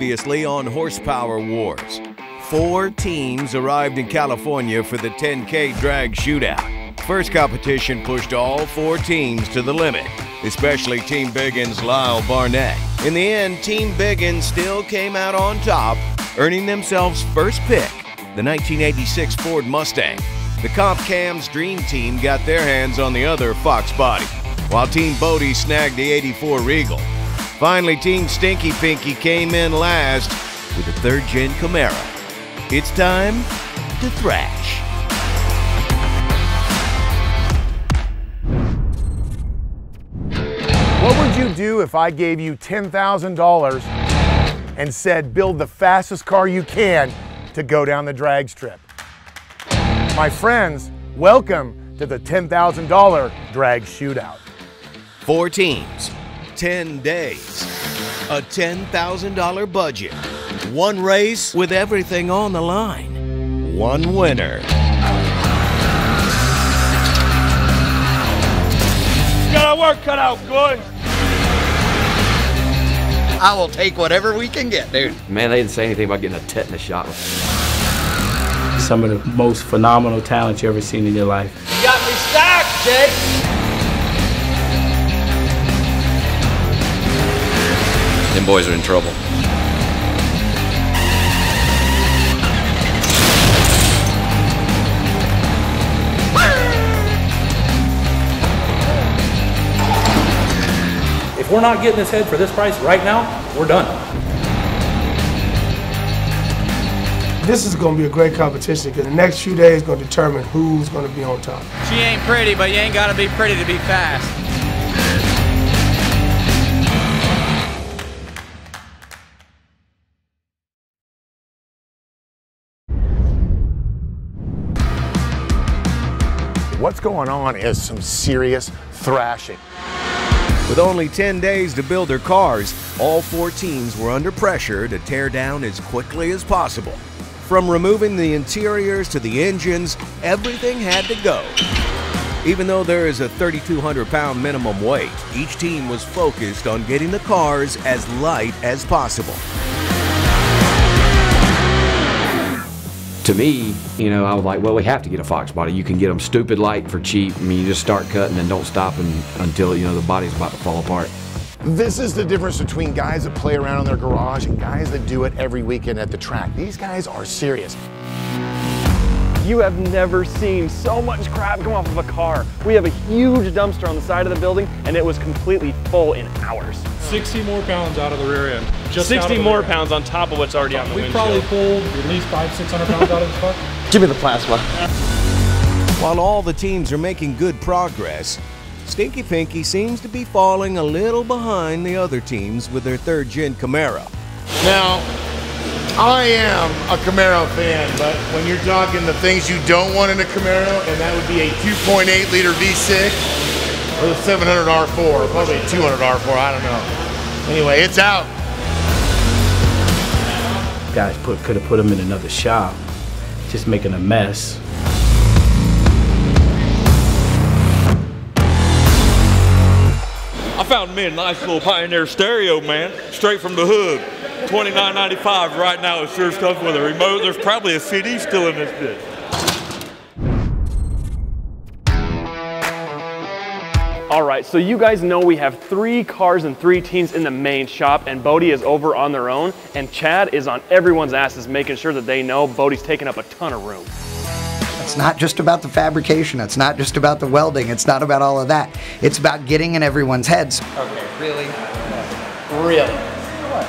previously on Horsepower Wars. 4 teams arrived in California for the 10K Drag Shootout. First competition pushed all 4 teams to the limit, especially Team Biggins' Lyle Barnett. In the end, Team Biggins still came out on top, earning themselves first pick, the 1986 Ford Mustang. The Comp Cam's Dream Team got their hands on the other Fox body, while Team Bodie snagged the 84 Regal. Finally, Team Stinky Pinky came in last with the 3rd Gen Camaro. It's time to thrash. What would you do if I gave you $10,000 and said build the fastest car you can to go down the drag strip? My friends, welcome to the $10,000 Drag Shootout. 4 teams, 10 days, a $10,000 budget, 1 race with everything on the line, 1 winner. Got our work cut out, boys. I will take whatever we can get, dude. Man, they didn't say anything about getting a tetanus shot. Some of the most phenomenal talent you ever seen in your life. You got me stacked, Jake. Them boys are in trouble. If we're not getting this head for this price right now, we're done. This is going to be a great competition because the next few days is going to determine who's going to be on top. She ain't pretty, but you ain't got to be pretty to be fast. What's going on is some serious thrashing. With only 10 days to build their cars, all 4 teams were under pressure to tear down as quickly as possible. From removing the interiors to the engines, everything had to go. Even though there is a 3,200-pound minimum weight, each team was focused on getting the cars as light as possible. To me, you know, I was like, well, we have to get a Fox body. You can get them stupid light for cheap. I mean, you just start cutting and don't stop until, you know, the body's about to fall apart. This is the difference between guys that play around in their garage and guys that do it every weekend at the track. These guys are serious. You have never seen so much crap come off of a car. We have a huge dumpster on the side of the building and it was completely full in hours. 60 more pounds out of the rear end. Just 60 more pounds on top of what's already on the windshield. We probably pulled at least 500–600 pounds out of this car. Give me the plasma. While all the teams are making good progress, Stinky Pinky seems to be falling a little behind the other teams with their 3rd Gen Camaro. Now, I am a Camaro fan, but when you're talking the things you don't want in a Camaro, and that would be a 2.8 liter V6 or the 700 R4, probably a 200 R4, I don't know. Anyway, it's out. Guys could have put them in another shop, just making a mess. I found me a nice little Pioneer stereo, man, straight from the hood. $29.95 right now. It sure comes with a remote. There's probably a CD still in this bitch. All right, so you guys know we have 3 cars and 3 teams in the main shop, and Bodie is over on their own, and Chad is on everyone's asses making sure that they know Bodie's taking up a ton of room. It's not just about the fabrication. It's not just about the welding. It's not about all of that. It's about getting in everyone's heads. Okay, really? Really? What?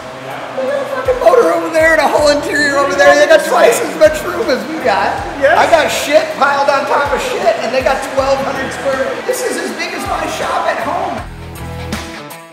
They got a fucking motor over there and a whole interior over there. They got twice as much room as we got. Yes. I got shit piled on top of shit, and they got 1,200 square. This is as big as my shop at home.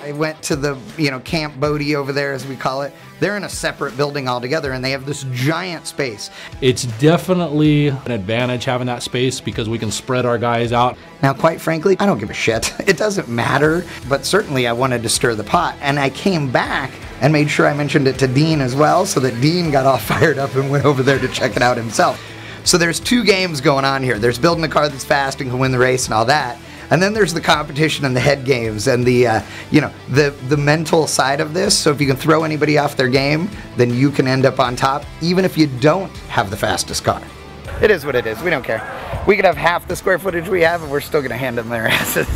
I went to the, Camp Bodie over there, as we call it. They're in a separate building altogether, and they have this giant space. It's definitely an advantage having that space because we can spread our guys out. Now, quite frankly, I don't give a shit. It doesn't matter, but certainly I wanted to stir the pot. And I came back and made sure I mentioned it to Dean as well, so that Dean got all fired up and went over there to check it out himself. So there's 2 games going on here. There's building a car that's fast and can win the race and all that. And then there's the competition and the head games and the, you know, the mental side of this. So if you can throw anybody off their game, then you can end up on top, even if you don't have the fastest car. It is what it is. We don't care. We could have half the square footage we have and we're still going to hand them their asses.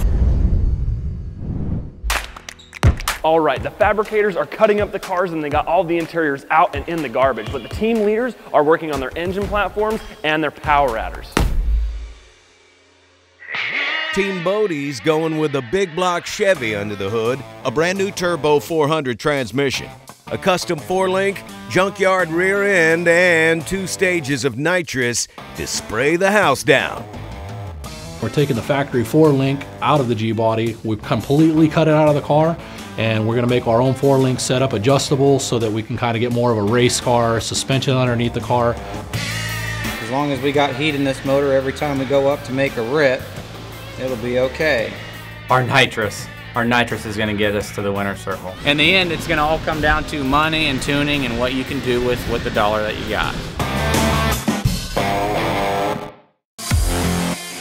All right, the fabricators are cutting up the cars and they got all the interiors out and in the garbage, but the team leaders are working on their engine platforms and their power adders. Team Bodie's going with a big block Chevy under the hood, a brand new turbo 400 transmission, a custom 4-link, junkyard rear end, and 2 stages of nitrous to spray the house down. We're taking the factory 4-link out of the G-body. We've completely cut it out of the car, and we're gonna make our own 4-link setup adjustable so that we can kind of get more of a race car, suspension underneath the car. As long as we got heat in this motor every time we go up to make a rip, it'll be okay. Our nitrous is going to get us to the winner's circle. In the end, it's going to all come down to money and tuning and what you can do with the dollar that you got.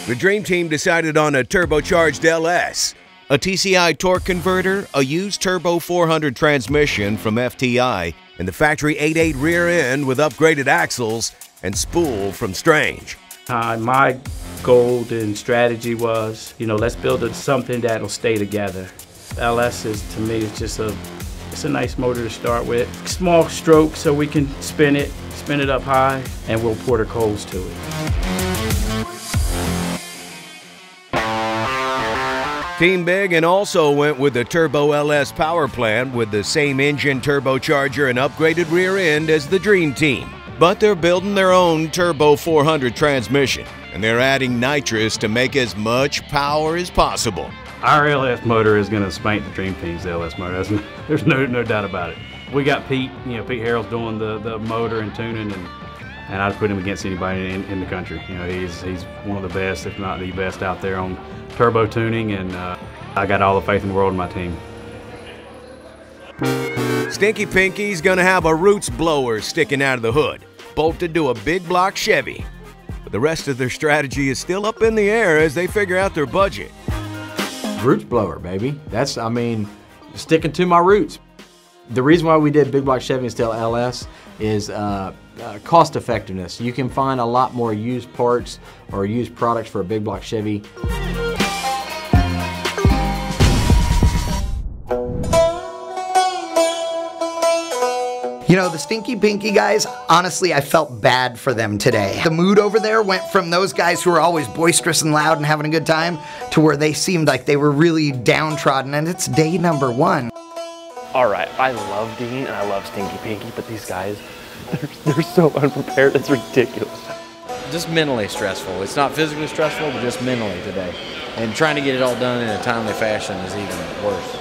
The Dream Team decided on a turbocharged LS, a TCI torque converter, a used turbo 400 transmission from FTI, and the factory 8.8 rear end with upgraded axles and spool from Strange. My golden strategy was, you know, let's build something that'll stay together. LS is, to me, it's a nice motor to start with. Small stroke so we can spin it up high, and we'll pour the coals to it. Team Biggin also went with the Turbo LS power plant with the same engine turbocharger and upgraded rear end as the Dream Team. But they're building their own Turbo 400 transmission, and they're adding nitrous to make as much power as possible. Our LS motor is going to spank the Dream Team's LS motor. There's no doubt about it. We got Pete, you know, Pete Harrell's doing the motor and tuning, and I'd put him against anybody in the country. You know, he's one of the best, if not the best, out there on turbo tuning, and I got all the faith in the world in my team. Stinky Pinky's gonna have a Rhodes blower sticking out of the hood, bolted to a big block Chevy. But the rest of their strategy is still up in the air as they figure out their budget. Roots blower, baby. That's, I mean, sticking to my roots. The reason why we did big block Chevy instead of LS is cost effectiveness. You can find a lot more used parts or used products for a big block Chevy. You know, the Stinky Pinky guys, honestly, I felt bad for them today. The mood over there went from those guys who were always boisterous and loud and having a good time to where they seemed like they were really downtrodden, and it's day number 1. All right, I love Dean and I love Stinky Pinky, but these guys, they're so unprepared, it's ridiculous. Just mentally stressful. It's not physically stressful, but just mentally today. And trying to get it all done in a timely fashion is even worse.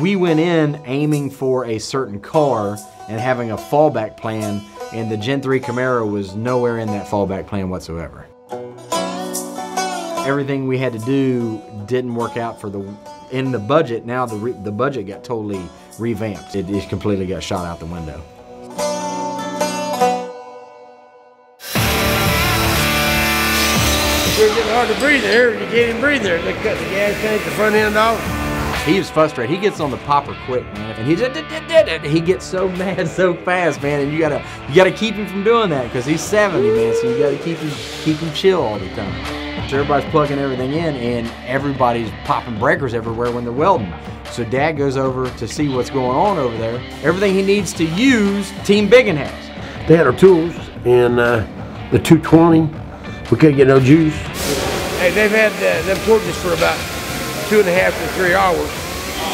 We went in aiming for a certain car and having a fallback plan, and the Gen 3 Camaro was nowhere in that fallback plan whatsoever. Everything we had to do didn't work out in the budget. Now the budget got totally revamped. It just completely got shot out the window. It's getting hard to breathe there. You can't even breathe there. They cut the gas tank, the front end off. He was frustrated. He gets on the popper quick, man, and he gets so mad so fast, man. And you gotta keep him from doing that because he's 70, man. So you gotta keep him chill all the time. So everybody's plugging everything in, and everybody's popping breakers everywhere when they're welding. So Dad goes over to see what's going on over there. Everything he needs to use, Team Biggin has. They had our tools in the 220. We couldn't get no juice. Hey, they've had them torches for about 2.5 to 3 hours.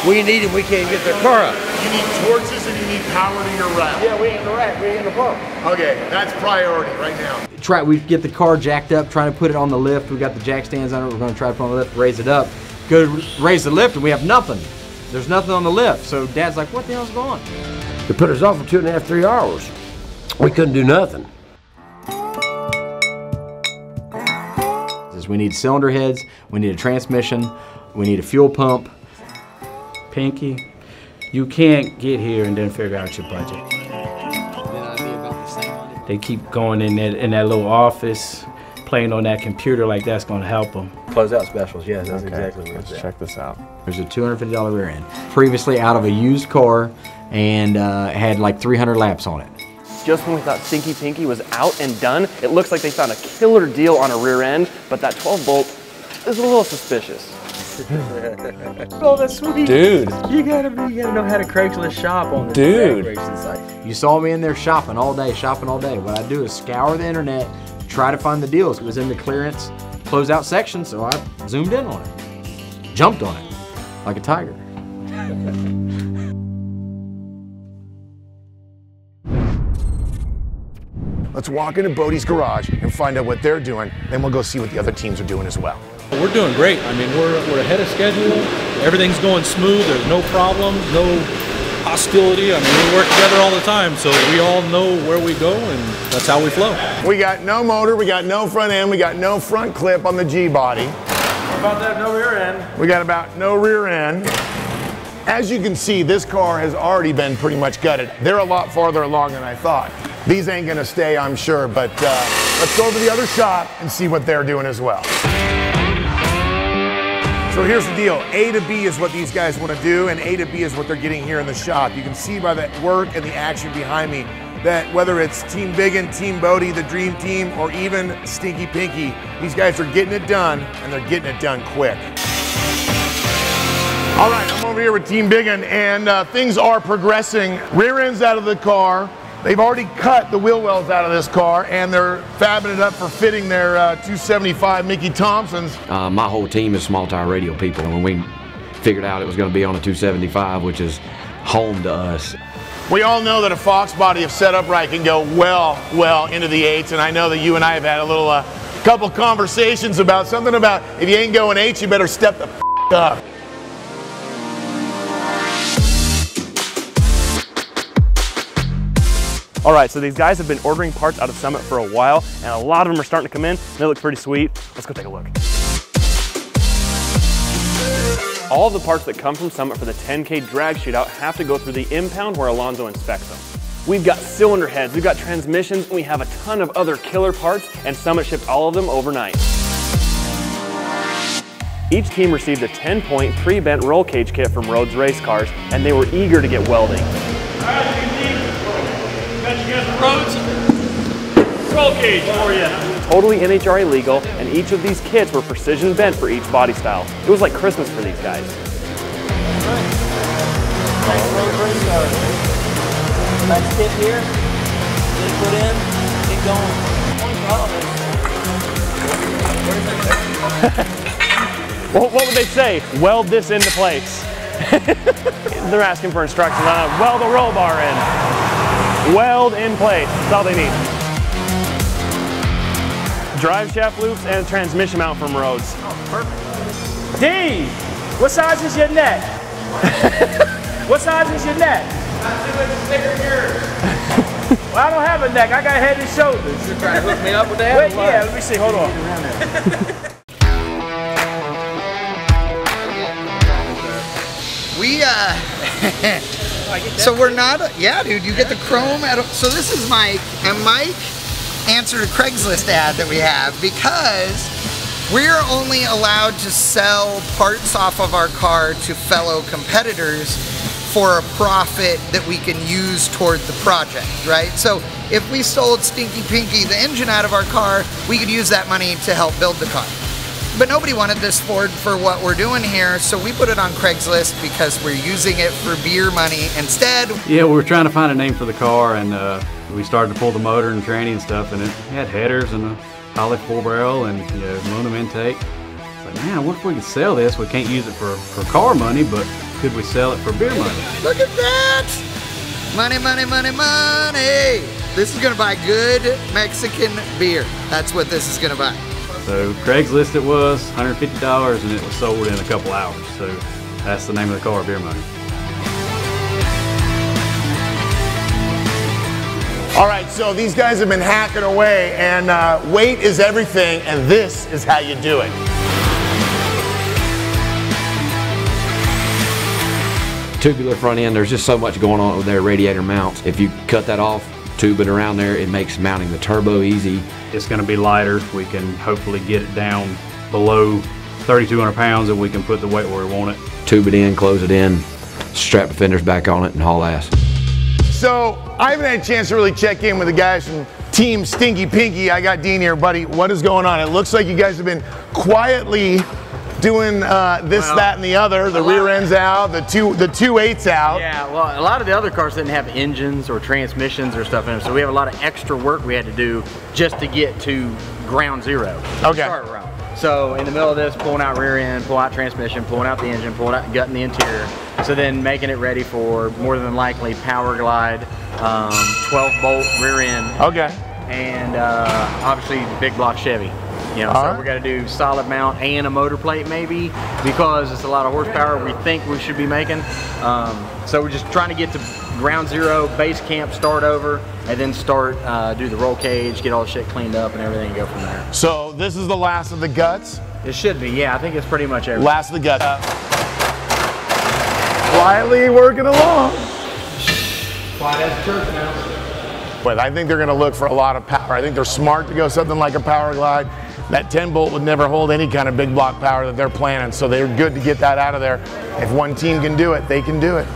We need them, we can't get their car up. You need torches and you need power to your rack. Yeah, we ain't in the rack, we ain't in the pump. Okay, that's priority right now. We get the car jacked up, trying to put it on the lift. We got the jack stands on it. We're going to try to put it on the lift, raise it up. Go to raise the lift, and we have nothing. There's nothing on the lift. So Dad's like, what the hell's going on? They put us off for 2.5 to 3 hours. We couldn't do nothing. We need cylinder heads, we need a transmission, we need a fuel pump. Pinky, you can't get here and then figure out your budget. They keep going in that little office, playing on that computer like that's going to help them. Closeout specials, yes, that's Okay, exactly what let's it's check this out. There's a $250 rear end. Previously out of a used car and had like 300 laps on it. Just when we thought Stinky Pinky was out and done, it looks like they found a killer deal on a rear end, but that 12 bolt is a little suspicious. Oh, that's sweet. Dude. You gotta know how to Craigslist shop on this Dude. drag racing site. You saw me in there shopping all day. What I do is scour the internet, try to find the deals. It was in the clearance closeout section, so I zoomed in on it. Jumped on it like a tiger. Let's walk into Bodie's garage and find out what they're doing, then we'll go see what the other teams are doing as well. We're doing great. I mean, we're ahead of schedule. Everything's going smooth. There's no problems, no hostility. I mean, we work together all the time, so we all know where we go, and that's how we flow. We got no motor, we got no front end, we got no front clip on the G-body. What about that no rear end? We got about no rear end. As you can see, this car has already been pretty much gutted. They're a lot farther along than I thought. These ain't gonna stay, I'm sure, but let's go over to the other shop and see what they're doing as well. So here's the deal. A to B is what these guys want to do, and A to B is what they're getting here in the shop. You can see by the work and the action behind me that whether it's Team Biggin, Team Bodie, the Dream Team, or even Stinky Pinky, these guys are getting it done, and they're getting it done quick. All right, I'm over here with Team Biggin, and things are progressing. Rear end's out of the car. They've already cut the wheel wells out of this car, and they're fabbing it up for fitting their 275 Mickey Thompsons. My whole team is small tire radial people, and when we figured out it was going to be on a 275, which is home to us. We all know that a Fox body, if set up right, can go well into the 8s, and I know that you and I have had a little couple conversations about something about if you ain't going 8s, you better step the up. All right, so these guys have been ordering parts out of Summit for a while, and a lot of them are starting to come in. They look pretty sweet. Let's go take a look. All of the parts that come from Summit for the 10K Drag Shootout have to go through the impound where Alonzo inspects them. We've got cylinder heads, we've got transmissions, and we have a ton of other killer parts, and Summit shipped all of them overnight. Each team received a 10-point pre-bent roll cage kit from Rhodes race cars, and they were eager to get welding. Rhodes, roll cage for you. Totally NHRA legal, and each of these kits were precision bent for each body style. It was like Christmas for these guys. Nice tip here. Get put in. Get going. What would they say? Weld this into place. They're asking for instructions on how to weld a roll bar in. Weld in place, that's all they need. Drive shaft loops and a transmission mount from Rhodes. Oh, perfect. D, what size is your neck? What size is your neck? Not too much bigger than yours. Well, I don't have a neck, I got head and shoulders. You're trying to hook me up with that? Wait, yeah, let me see, hold on. We, so we're not, yeah, dude, you get the chrome. So this is Mike, and Mike answered a Craigslist ad that we have because we're only allowed to sell parts off of our car to fellow competitors for a profit that we can use toward the project, right? So if we sold Stinky Pinky the engine out of our car, we could use that money to help build the car. But nobody wanted this Ford for what we're doing here, so we put it on Craigslist because we're using it for beer money instead. Yeah, we were trying to find a name for the car, and we started to pull the motor and tranny and stuff, and it had headers and a Holly 4-barrel and aluminum intake. It's like, man, what if we could sell this? We can't use it for car money, but could we sell it for beer money? Look at that! Money, money, money, money! This is gonna buy good Mexican beer. That's what this is gonna buy. So Craigslist it was, $150, and it was sold in a couple hours. So that's the name of the car, Beer Money. All right, so these guys have been hacking away, and weight is everything, and this is how you do it. Tubular front end, there's just so much going on with their radiator mounts. If you cut that off tube it around there. It makes mounting the turbo easy. It's going to be lighter. We can hopefully get it down below 3,200 pounds and we can put the weight where we want it. Tube it in, close it in, strap the fenders back on it, and haul ass. So I haven't had a chance to really check in with the guys from Team Stinky Pinky. I got Dean here, buddy. What is going on? It looks like you guys have been quietly doing this, that, and the other. The rear end's out, the 2.8's out. Yeah, well, a lot of the other cars didn't have engines or transmissions or stuff in them, so we have a lot of extra work we had to do just to get to ground zero. Okay. Start route. So in the middle of this, pulling out rear end, pulling out transmission, pulling out the engine, pulling out gutting the interior. So then making it ready for more than likely power glide, 12-bolt rear end. Okay. And obviously big block Chevy. You know, so we're gonna do solid mount and a motor plate maybe, because it's a lot of horsepower we think we should be making. So we're just trying to get to ground zero, base camp, start over, and then start, do the roll cage, get all the shit cleaned up and everything, and go from there. So this is the last of the guts? It should be, yeah, I think it's pretty much everything. Last of the guts. Quietly working along. Quiet as a church mouse. But I think they're gonna look for a lot of power. I think they're smart to go something like a power glide. That 10-bolt would never hold any kind of big block power that they're planning, so they're good to get that out of there. If one team can do it, they can do it.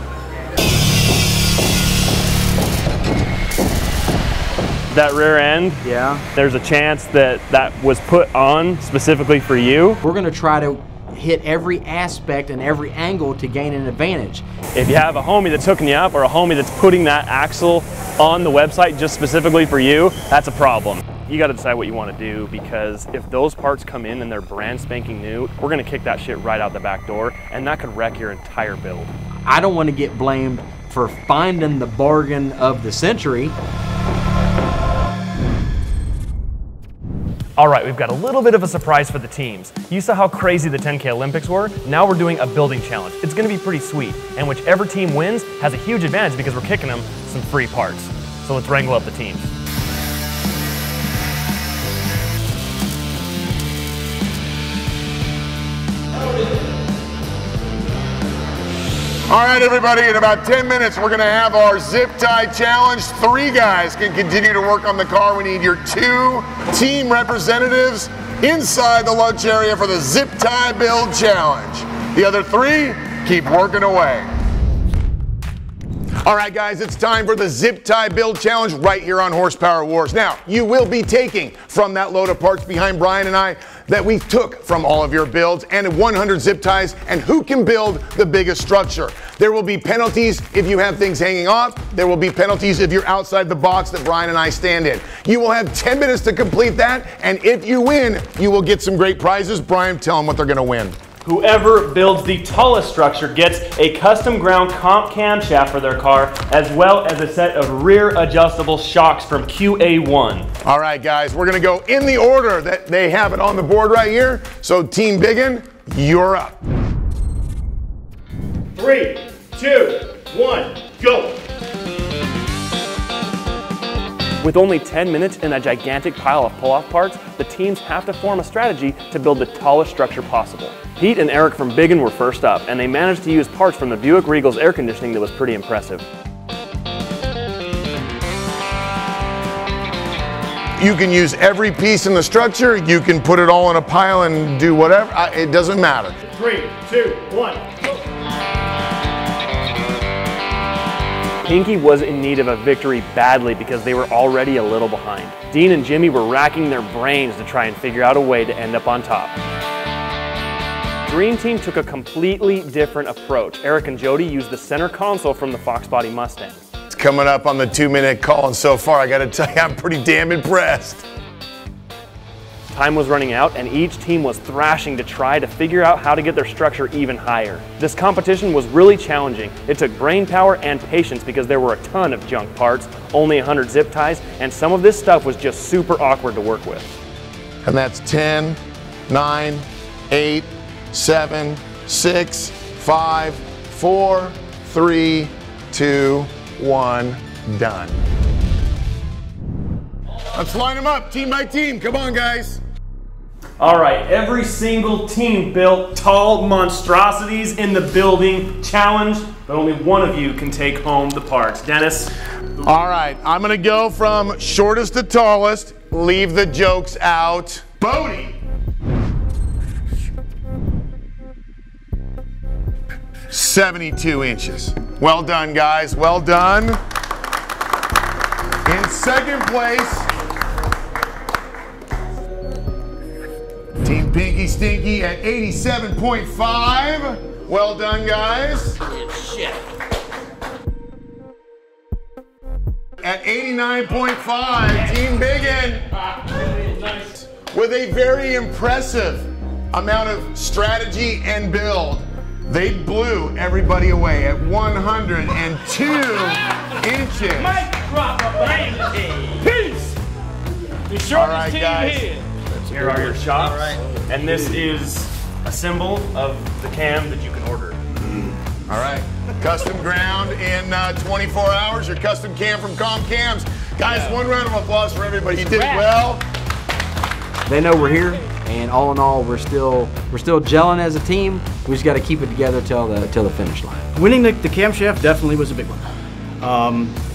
That rear end, yeah, there's a chance that that was put on specifically for you. We're gonna try to hit every aspect and every angle to gain an advantage. If you have a homie that's hooking you up or a homie that's putting that axle on the website just specifically for you, that's a problem. You got to decide what you want to do, because if those parts come in and they're brand spanking new, we're going to kick that shit right out the back door, and that could wreck your entire build. I don't want to get blamed for finding the bargain of the century. All right, we've got a little bit of a surprise for the teams. You saw how crazy the 10K Olympics were. Now we're doing a building challenge. It's going to be pretty sweet, and whichever team wins has a huge advantage because we're kicking them some free parts. So let's wrangle up the teams. All right, everybody, in about 10 minutes, we're gonna have our zip tie challenge. 3 guys can continue to work on the car. We need your 2 team representatives inside the lunch area for the zip tie build challenge. The other 3, keep working away. All right, guys, it's time for the zip tie build challenge right here on Horsepower Wars. Now, you will be taking from that load of parts behind Brian and I that we took from all of your builds and 100 zip ties, and who can build the biggest structure. There will be penalties if you have things hanging off. There will be penalties if you're outside the box that Brian and I stand in. You will have 10 minutes to complete that, and if you win, you will get some great prizes. Brian, tell them what they're gonna win. Whoever builds the tallest structure gets a custom ground comp camshaft for their car, as well as a set of rear adjustable shocks from QA1. All right, guys, we're gonna go in the order that they have it on the board right here. So Team Biggin, you're up. 3, 2, 1, go. With only 10 minutes and a gigantic pile of pull-off parts, the teams have to form a strategy to build the tallest structure possible. Pete and Eric from Biggin were first up, and they managed to use parts from the Buick Regal's air conditioning that was pretty impressive. You can use every piece in the structure. You can put it all in a pile and do whatever. It doesn't matter. 3, 2, 1, go. Pinky was in need of a victory badly because they were already a little behind. Dean and Jimmy were racking their brains to try and figure out a way to end up on top. Dream Team took a completely different approach. Eric and Jody used the center console from the Fox Body Mustang. It's coming up on the 2-minute call, and so far I gotta tell you, I'm pretty damn impressed. Time was running out, and each team was thrashing to try to figure out how to get their structure even higher. This competition was really challenging. It took brain power and patience because there were a ton of junk parts, only 100 zip ties, and some of this stuff was just super awkward to work with. And that's 10, 9, 8, 7, 6, 5, 4, 3, 2, 1, done. Let's line them up, team by team. Come on, guys. All right, every single team built tall monstrosities in the building challenge, but only one of you can take home the parts. Dennis? All right, I'm gonna go from shortest to tallest. Leave the jokes out. Bodie. 72 inches. Well done, guys, well done. In second place, Team Pinky Stinky at 87.5. Well done, guys. Shit. At 89.5, Team Biggin. With a very impressive amount of strategy and build, they blew everybody away at 102 inches. Peace! The shortest team here. Here are your shots. And this is a symbol of the cam that you can order. All right, custom ground in 24 hours. Your custom cam from Cams. Guys, one round of applause for everybody. You did well. They know we're here, and all in all, we're still gelling as a team. We just got to keep it together till the finish line. Winning the camshaft definitely was a big one.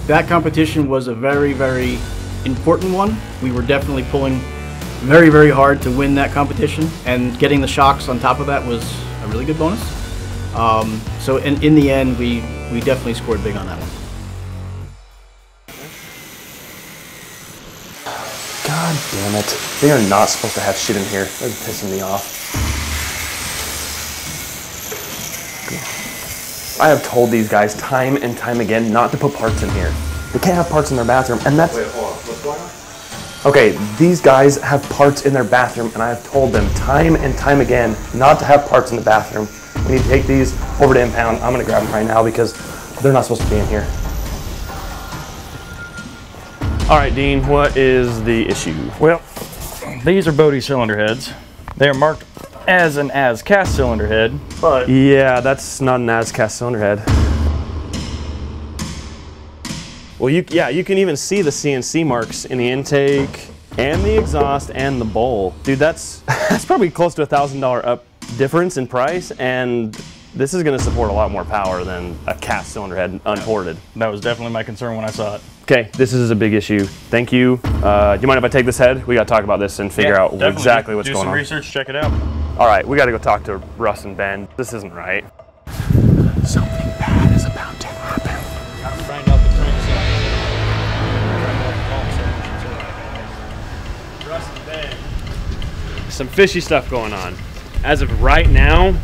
That competition was a very, very important one. We were definitely pulling very, very hard to win that competition, and getting the shocks on top of that was a really good bonus. So in the end, we definitely scored big on that one. God damn it. They are not supposed to have shit in here. They're pissing me off. I have told these guys time and time again not to put parts in here. They can't have parts in their bathroom, and that's... Wait, hold on. What's going on? Okay, these guys have parts in their bathroom, and I have told them time and time again not to have parts in the bathroom. We need to take these over to impound. I'm gonna grab them right now because they're not supposed to be in here. All right, Dean, what is the issue? Well, these are Bodie cylinder heads. They are marked as an as-cast cylinder head, but... Yeah, that's not an as-cast cylinder head. Well, you can even see the CNC marks in the intake and the exhaust and the bowl. Dude, that's probably close to $1,000 up difference in price, and this is gonna support a lot more power than a cast cylinder head unported. That was definitely my concern when I saw it. Okay, this is a big issue. Thank you. Do you mind if I take this head? We gotta talk about this and figure out exactly what's going on. Do some research, check it out. All right, we gotta go talk to Russ and Ben. This isn't right. Something bad is about to happen. Gotta find out the Russ and Ben. Some fishy stuff going on. As of right now,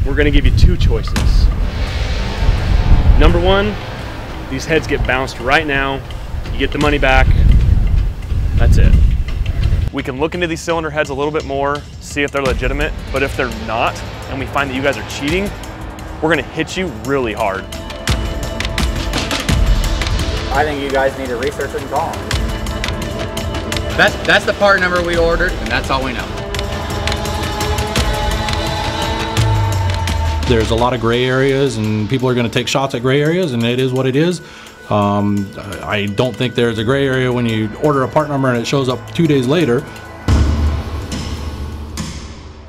we're gonna give you two choices. Number one, these heads get bounced right now. You get the money back. That's it. We can look into these cylinder heads a little bit more, see if they're legitimate, but if they're not, and we find that you guys are cheating, we're gonna hit you really hard. I think you guys need to research it and call them. That's the part number we ordered, and that's all we know. There's a lot of gray areas, and people are going to take shots at gray areas, and it is what it is. I don't think there's a gray area when you order a part number and it shows up 2 days later.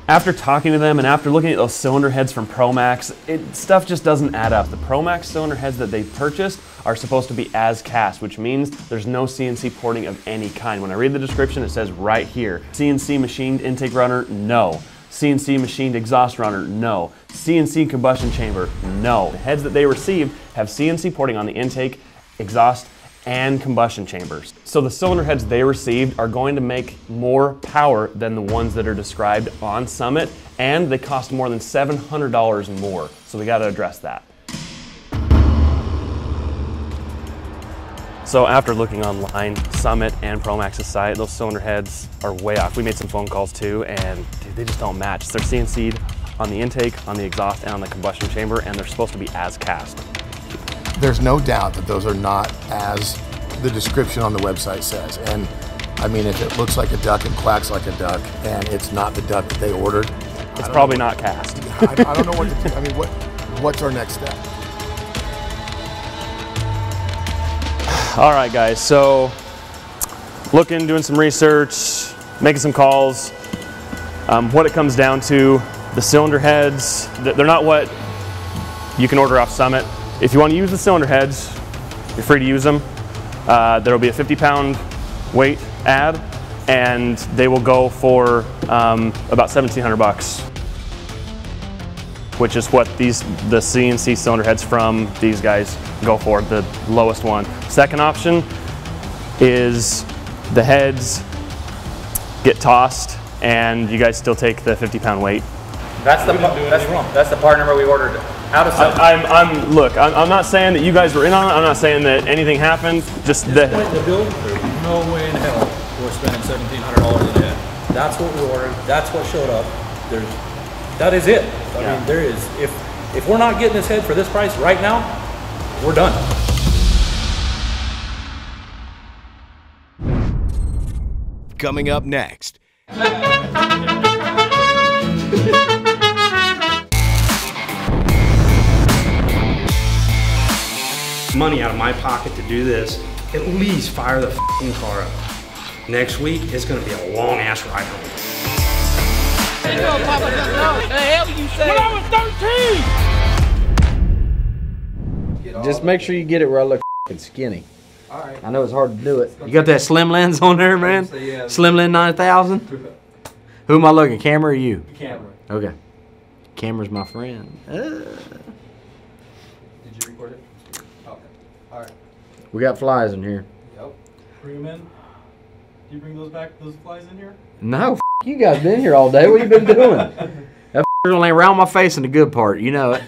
After talking to them and after looking at those cylinder heads from Promax, stuff just doesn't add up. The Promax cylinder heads that they purchased are supposed to be as cast, which means there's no CNC porting of any kind. When I read the description, it says right here, CNC machined intake runner, no. CNC machined exhaust runner, no. CNC combustion chamber, no. The heads that they received have CNC porting on the intake, exhaust, and combustion chambers. So the cylinder heads they received are going to make more power than the ones that are described on Summit, and they cost more than $700 more. So we gotta address that. So after looking online, Summit and Promax's site, those cylinder heads are way off. We made some phone calls too, and dude, they just don't match. They're CNC'd on the intake, on the exhaust, and on the combustion chamber, and they're supposed to be as cast. There's no doubt that those are not as the description on the website says. And I mean, if it looks like a duck and quacks like a duck, and it's not the duck that they ordered, it's probably not cast. I don't know what to do. I mean, what's our next step? All right, guys, so looking, doing some research, making some calls. What it comes down to, the cylinder heads, they're not what you can order off Summit. If you want to use the cylinder heads, you're free to use them. There will be a 50-pound weight add, and they will go for about 1,700 bucks, which is what the CNC cylinder heads from these guys go for, the lowest one. Second option is the heads get tossed, and you guys still take the 50-pound weight. That's the part number we ordered out of something. Look, I'm not saying that you guys were in on it. I'm not saying that anything happened. Just the build. There's no way in hell we're spending $1,700 a head. That's what we ordered. That's what showed up. That is it. I mean, there is. If we're not getting this head for this price right now, we're done. Coming up next. Money out of my pocket to do this, at least fire the f***ing car up. Next week, it's gonna be a long ass ride home. The hell you say? When I was 13! Just make sure you get it where I look f***ing skinny. I know it's hard to do it. You got that slim lens on there, man? Slim lens 9000? Who am I looking, camera or you? Camera. Okay. Camera's my friend. Did you record it? Okay. All right. We got flies in here. Yep. Bring them in. Do you bring those flies in here? No, you guys been here all day. What you been doing? That only around my face in the good part. You know it.